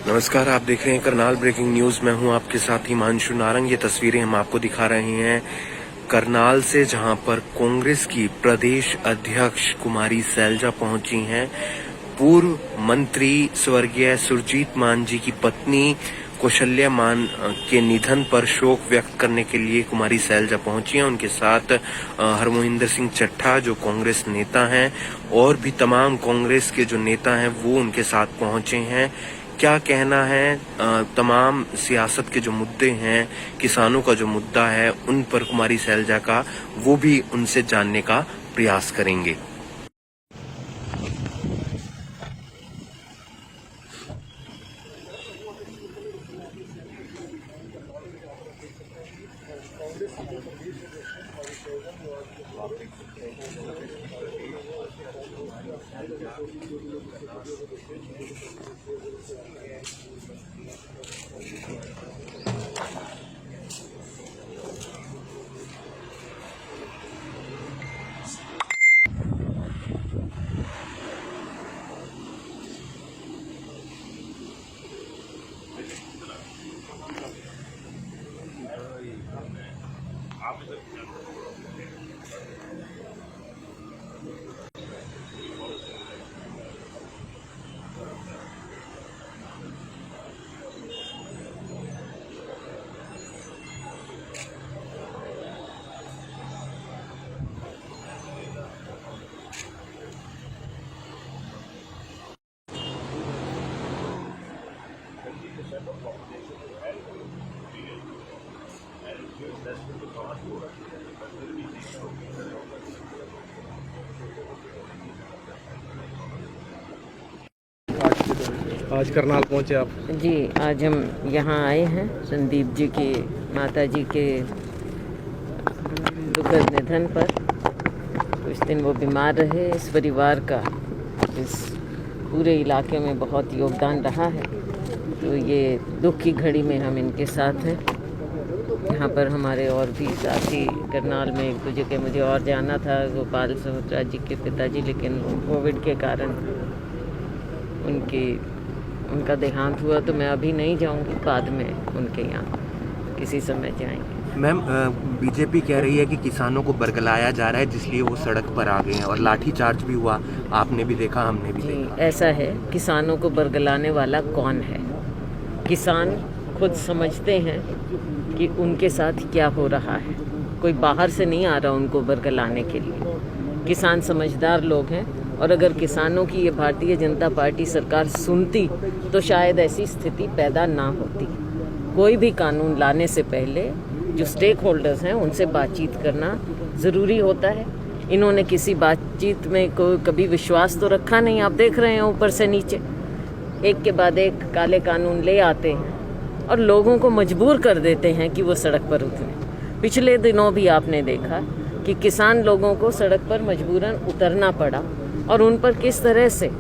नमस्कार, आप देख रहे हैं करनाल ब्रेकिंग न्यूज। मैं हूं आपके साथ हिमांशु नारंग। ये तस्वीरें हम आपको दिखा रहे हैं करनाल से, जहां पर कांग्रेस की प्रदेश अध्यक्ष कुमारी सैलजा पहुंची हैं। पूर्व मंत्री स्वर्गीय सुरजीत मान जी की पत्नी कौशल्या मान के निधन पर शोक व्यक्त करने के लिए कुमारी सैलजा पहुंची हैं। उनके साथ हरमोहिंदर सिंह चट्ठा जो कांग्रेस नेता हैं और भी तमाम कांग्रेस के जो नेता हैं वो उनके साथ पहुंचे हैं। क्या कहना है, तमाम सियासत के जो मुद्दे हैं, किसानों का जो मुद्दा है, उन पर कुमारी सैलजा का, वो भी उनसे जानने का प्रयास करेंगे। आज करनाल पहुंचे आप? जी, आज हम यहाँ आए हैं संदीप जी की माता जी के दुखद निधन पर। कुछ दिन वो बीमार रहे। इस परिवार का इस पूरे इलाके में बहुत योगदान रहा है, तो ये दुख की घड़ी में हम इनके साथ हैं। यहाँ पर हमारे और भी साथी करनाल में एक दो जगह मुझे और जाना था, गोपाल सहोत्रा जी के पिताजी, लेकिन कोविड के कारण उनका देहांत हुआ, तो मैं अभी नहीं जाऊंगी, बाद में उनके यहाँ किसी समय जाएंगे। मैम, बीजेपी कह रही है कि किसानों को बरगलाया जा रहा है, जिसलिए वो सड़क पर आ गए हैं और लाठीचार्ज भी हुआ। आपने भी देखा, हमने भी देखा। ऐसा है, किसानों को बरगलाने वाला कौन है? किसान खुद समझते हैं कि उनके साथ क्या हो रहा है। कोई बाहर से नहीं आ रहा उनको बरगलाने के लिए। किसान समझदार लोग हैं, और अगर किसानों की ये भारतीय जनता पार्टी सरकार सुनती तो शायद ऐसी स्थिति पैदा ना होती। कोई भी कानून लाने से पहले जो स्टेक होल्डर्स हैं उनसे बातचीत करना ज़रूरी होता है। इन्होंने किसी बातचीत में कभी विश्वास तो रखा नहीं। आप देख रहे हैं ऊपर से नीचे एक के बाद एक काले कानून ले आते हैं और लोगों को मजबूर कर देते हैं कि वो सड़क पर उतरें। पिछले दिनों भी आपने देखा कि किसान लोगों को सड़क पर मजबूरन उतरना पड़ा और उन पर किस तरह से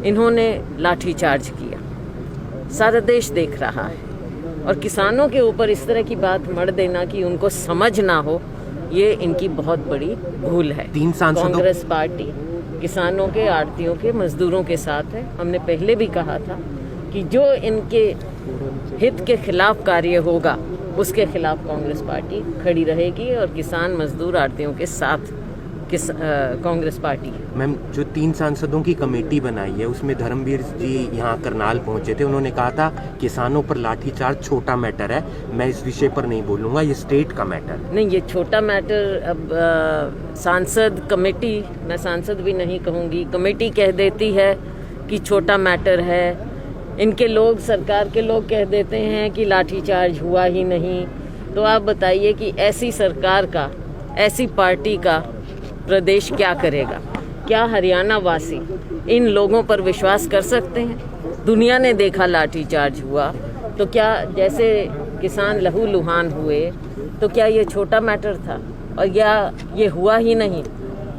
इन्होंने लाठीचार्ज किया। सारा देश देख रहा है, और किसानों के ऊपर इस तरह की बात मढ़ देना कि उनको समझ ना हो, ये इनकी बहुत बड़ी भूल है। कांग्रेस पार्टी किसानों के, आड़तियों के, मजदूरों के साथ है। हमने पहले भी कहा था कि जो इनके हित के खिलाफ कार्य होगा उसके खिलाफ कांग्रेस पार्टी खड़ी रहेगी, और किसान, मजदूर, आड़तियों के साथ कांग्रेस पार्टी है। मैम, जो 3 सांसदों की कमेटी बनाई है उसमें धर्मवीर जी यहाँ करनाल पहुंचे थे। उन्होंने कहा था किसानों पर लाठीचार्ज छोटा मैटर है, मैं इस विषय पर नहीं बोलूँगा, ये स्टेट का मैटर नहीं। ये छोटा मैटर अब सांसद कमेटी, मैं सांसद भी नहीं कहूँगी, कमेटी कह देती है कि छोटा मैटर है। इनके लोग, सरकार के लोग कह देते हैं कि लाठीचार्ज हुआ ही नहीं। तो आप बताइए कि ऐसी सरकार का, ऐसी पार्टी का प्रदेश क्या करेगा? क्या हरियाणा वासी इन लोगों पर विश्वास कर सकते हैं? दुनिया ने देखा लाठीचार्ज हुआ, तो क्या जैसे किसान लहू लुहान हुए, तो क्या ये छोटा मैटर था? और या ये हुआ ही नहीं?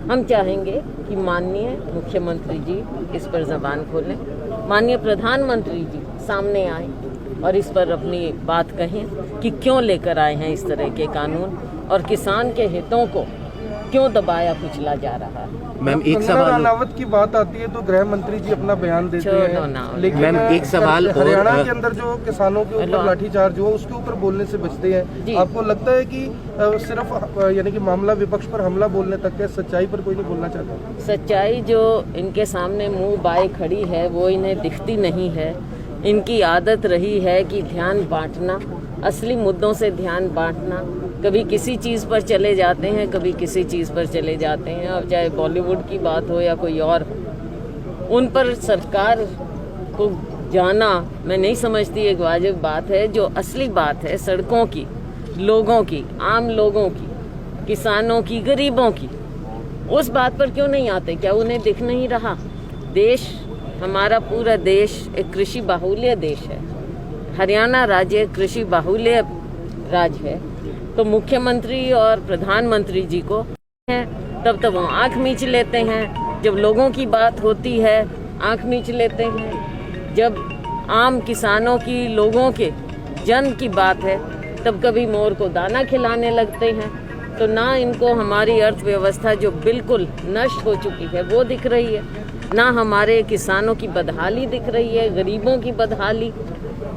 हम चाहेंगे कि माननीय मुख्यमंत्री जी इस पर ज़बान खोलें, माननीय प्रधानमंत्री जी सामने आए और इस पर अपनी बात कहें कि क्यों लेकर आए हैं इस तरह के कानून, और किसान के हितों को क्यों दबाया कुचला जा रहा है। मैम एक कंगना सवाल रनावत की बात आती है तो गृह मंत्री जी अपना बयान देते छोड़ो ना। हैं, लेकिन मैम, एक सवाल और, हरियाणा के अंदर जो किसानों के हेलो। ऊपर लाठीचार्ज हुआ उसके ऊपर बोलने से बचते जी। हैं। आपको लगता है कि सिर्फ यानी कि मामला विपक्ष पर हमला बोलने तक है, सच्चाई पर कोई नहीं बोलना चाहता? सच्चाई जो इनके सामने मुंह बाए खड़ी है वो इन्हें दिखती नहीं है। इनकी आदत रही है कि ध्यान बांटना, असली मुद्दों से ध्यान बांटना। कभी किसी चीज़ पर चले जाते हैं, कभी किसी चीज़ पर चले जाते हैं। अब चाहे बॉलीवुड की बात हो या कोई और हो, उन पर सरकार को जाना मैं नहीं समझती एक वाजिब बात है। जो असली बात है सड़कों की, लोगों की, आम लोगों की, किसानों की, गरीबों की, उस बात पर क्यों नहीं आते? क्या उन्हें दिख नहीं रहा? देश, हमारा पूरा देश एक कृषि बाहुल्य देश है। हरियाणा राज्य कृषि बाहुल्य राज्य है। तो मुख्यमंत्री और प्रधानमंत्री जी को है तब वो आंख मींच लेते हैं। जब लोगों की बात होती है आंख मींच लेते हैं। जब आम किसानों की, लोगों के जन की बात है तब कभी मोर को दाना खिलाने लगते हैं। तो ना इनको हमारी अर्थव्यवस्था जो बिल्कुल नष्ट हो चुकी है वो दिख रही है, ना हमारे किसानों की बदहाली दिख रही है, गरीबों की बदहाली,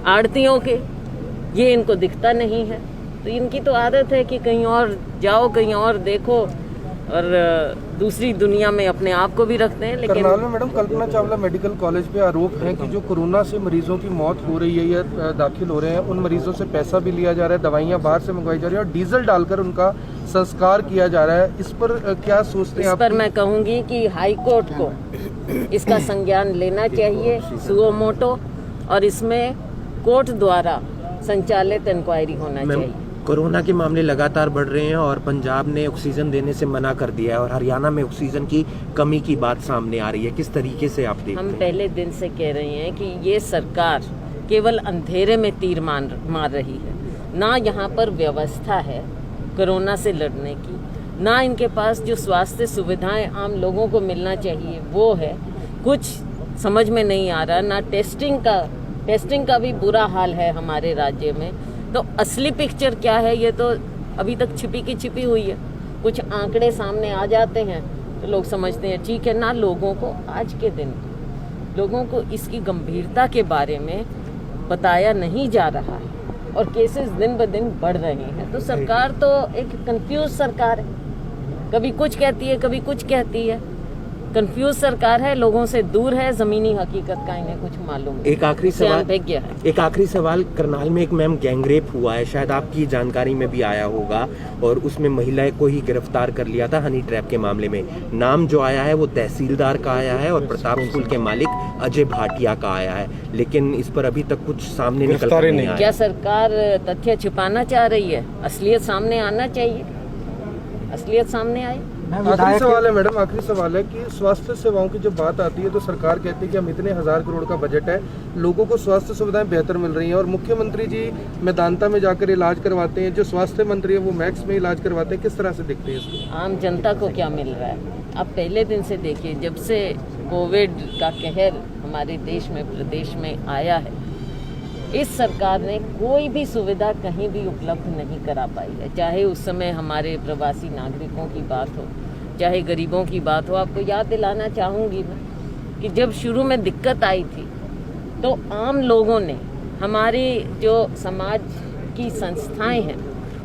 आड़तियों के, ये इनको दिखता नहीं है। तो इनकी तो आदत है कि कहीं और जाओ, कहीं और देखो, और दूसरी दुनिया में अपने आप को भी रखते हैं। लेकिन करनाल में madam Kalpana Chawla medical college पे आरोप है कि जो कोरोना से मरीजों की मौत हो रही है या दाखिल हो रहे हैं, उन मरीजों से पैसा भी लिया जा रहा है, दवाइयां बाहर से मंगवाई जा रही है और डीजल डालकर उनका संस्कार किया जा रहा है। इस पर क्या सोचते हैं आप? इस पर मैं कहूँगी कि हाई कोर्ट को इसका संज्ञान लेना चाहिए सुओ मोटो, और इसमें कोर्ट द्वारा संचालित इंक्वायरी होना चाहिए। कोरोना के मामले लगातार बढ़ रहे हैं और पंजाब ने ऑक्सीजन देने से मना कर दिया है और हरियाणा में ऑक्सीजन की कमी की बात सामने आ रही है। किस तरीके से आप देखते हम हैं? पहले दिन से कह रहे हैं कि ये सरकार केवल अंधेरे में तीर मार रही है। ना यहाँ पर व्यवस्था है कोरोना से लड़ने की, ना इनके पास जो स्वास्थ्य सुविधाएं आम लोगों को मिलना चाहिए वो है। कुछ समझ में नहीं आ रहा। ना टेस्टिंग का भी बुरा हाल है हमारे राज्य में। तो असली पिक्चर क्या है ये तो अभी तक छिपी की छिपी हुई है। कुछ आंकड़े सामने आ जाते हैं तो लोग समझते हैं ठीक है। ना लोगों को आज के दिन लोगों को इसकी गंभीरता के बारे में बताया नहीं जा रहा है और केसेस दिन ब दिन बढ़ रहे हैं। तो सरकार तो एक कंफ्यूज सरकार है, कभी कुछ कहती है कभी कुछ कहती है। कंफ्यूज सरकार है, लोगों से दूर है, जमीनी हकीकत का इन्हें कुछ मालूम नहीं। एक आखिरी सवाल, करनाल में एक मैम गैंगरेप हुआ है, शायद आपकी जानकारी में भी आया होगा, और उसमें महिला को ही गिरफ्तार कर लिया था हनी ट्रैप के मामले में। नाम जो आया है वो तहसीलदार का आया है और प्रताप स्कूल के मालिक अजय भाटिया का आया है, लेकिन इस पर अभी तक कुछ सामने निकल कर नहीं आया। क्या सरकार तथ्य छिपाना चाह रही है? असलियत सामने आना चाहिए, असलियत सामने आए। आखिरी सवाल है मैडम, आखिरी सवाल है कि स्वास्थ्य सेवाओं की जब बात आती है तो सरकार कहती है कि हम इतने 1000 करोड़ का बजट है, लोगों को स्वास्थ्य सुविधाएं बेहतर मिल रही हैं और मुख्यमंत्री जी मैदानता में जाकर इलाज करवाते हैं, जो स्वास्थ्य मंत्री है वो मैक्स में इलाज करवाते हैं। किस तरह से देखते हैं इसको? आम जनता को क्या मिल रहा है? आप पहले दिन से देखिए, जब से कोविड का कहर हमारे देश में, प्रदेश में आया है, इस सरकार ने कोई भी सुविधा कहीं भी उपलब्ध नहीं करा पाई है। चाहे उस समय हमारे प्रवासी नागरिकों की बात हो, चाहे गरीबों की बात हो। आपको याद दिलाना चाहूँगी मैं कि जब शुरू में दिक्कत आई थी तो आम लोगों ने, हमारी जो समाज की संस्थाएं हैं,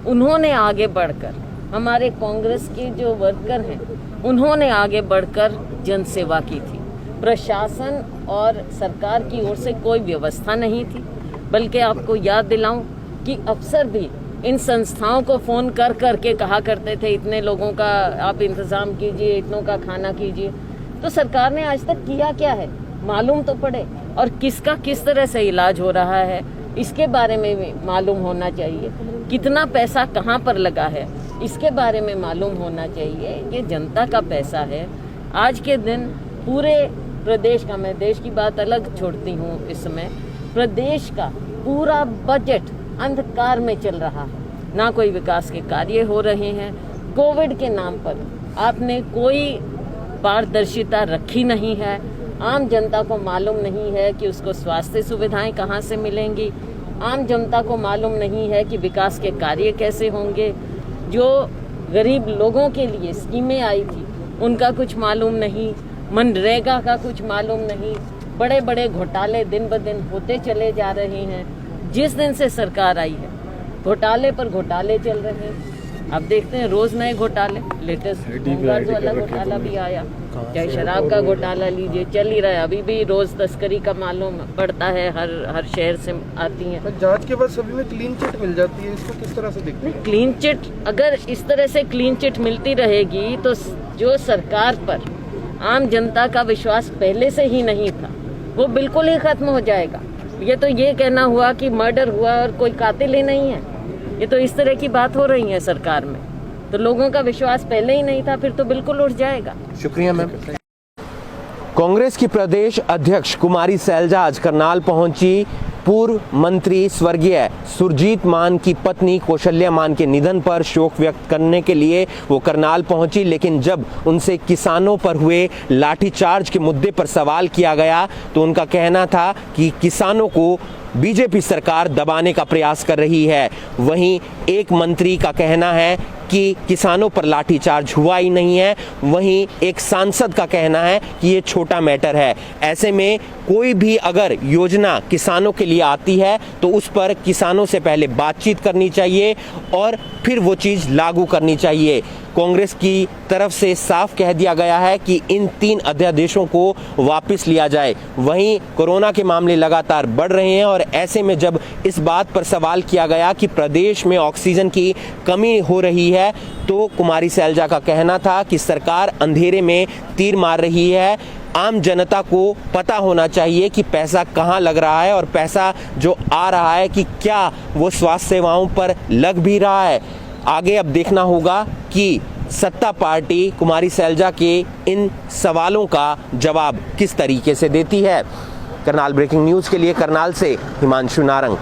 उन्होंने आगे बढ़कर, हमारे कांग्रेस के जो वर्कर हैं उन्होंने आगे बढ़कर जन सेवा की थी। प्रशासन और सरकार की ओर से कोई व्यवस्था नहीं थी, बल्कि आपको याद दिलाऊं कि अफसर भी इन संस्थाओं को फ़ोन कर करके कहा करते थे इतने लोगों का आप इंतज़ाम कीजिए, इतनों का खाना कीजिए। तो सरकार ने आज तक किया क्या है मालूम तो पड़े, और किसका किस तरह से इलाज हो रहा है इसके बारे में भी मालूम होना चाहिए। कितना पैसा कहाँ पर लगा है इसके बारे में मालूम होना चाहिए। ये जनता का पैसा है। आज के दिन पूरे प्रदेश का, मैं देश की बात अलग छोड़ती हूँ, इस समय प्रदेश का पूरा बजट अंधकार में चल रहा है। ना कोई विकास के कार्य हो रहे हैं। कोविड के नाम पर आपने कोई पारदर्शिता रखी नहीं है। आम जनता को मालूम नहीं है कि उसको स्वास्थ्य सुविधाएं कहाँ से मिलेंगी। आम जनता को मालूम नहीं है कि विकास के कार्य कैसे होंगे। जो गरीब लोगों के लिए स्कीमें आई थी उनका कुछ मालूम नहीं, मनरेगा का कुछ मालूम नहीं। बड़े बड़े घोटाले दिन ब दिन होते चले जा रहे हैं। जिस दिन से सरकार आई है घोटाले पर घोटाले चल रहे हैं। अब देखते हैं रोज नए घोटाले, लेटेस्ट होमगार्ड वाला घोटाला भी आया, चाहे शराब का घोटाला लीजिए, चल ही रहा है। अभी भी रोज तस्करी का मालूम पड़ता है, हर शहर से आती हैं। जांच के बाद सभी में क्लीन चिट मिल जाती है, इसको किस तरह से देखते हैं? क्लीन चिट, अगर इस तरह से क्लीन चिट मिलती रहेगी तो जो सरकार पर आम जनता का विश्वास पहले से ही नहीं था वो बिल्कुल ही खत्म हो जाएगा। ये तो ये कहना हुआ कि मर्डर हुआ और कोई कातिल ही नहीं है, ये तो इस तरह की बात हो रही है सरकार में, तो लोगों का विश्वास पहले ही नहीं था, फिर तो बिल्कुल उठ जाएगा। शुक्रिया मैम। कांग्रेस की प्रदेश अध्यक्ष कुमारी सैलजा आज करनाल पहुंची। पूर्व मंत्री स्वर्गीय सुरजीत मान की पत्नी कौशल्या मान के निधन पर शोक व्यक्त करने के लिए वो करनाल पहुंची, लेकिन जब उनसे किसानों पर हुए लाठीचार्ज के मुद्दे पर सवाल किया गया तो उनका कहना था कि किसानों को बीजेपी सरकार दबाने का प्रयास कर रही है। वहीं एक मंत्री का कहना है कि किसानों पर लाठीचार्ज हुआ ही नहीं है, वहीं एक सांसद का कहना है कि ये छोटा मैटर है। ऐसे में कोई भी अगर योजना किसानों के लिए आती है तो उस पर किसानों से पहले बातचीत करनी चाहिए और फिर वो चीज़ लागू करनी चाहिए। कांग्रेस की तरफ से साफ कह दिया गया है कि इन 3 अध्यादेशों को वापस लिया जाए। वहीं कोरोना के मामले लगातार बढ़ रहे हैं और ऐसे में जब इस बात पर सवाल किया गया कि प्रदेश में ऑक्सीजन की कमी हो रही है तो कुमारी सैलजा का कहना था कि सरकार अंधेरे में तीर मार रही है। आम जनता को पता होना चाहिए कि पैसा कहाँ लग रहा है और पैसा जो आ रहा है कि क्या वो स्वास्थ्य सेवाओं पर लग भी रहा है। आगे अब देखना होगा कि सत्ता पार्टी कुमारी सैलजा के इन सवालों का जवाब किस तरीके से देती है। करनाल ब्रेकिंग न्यूज़ के लिए करनाल से हिमांशु नारंग।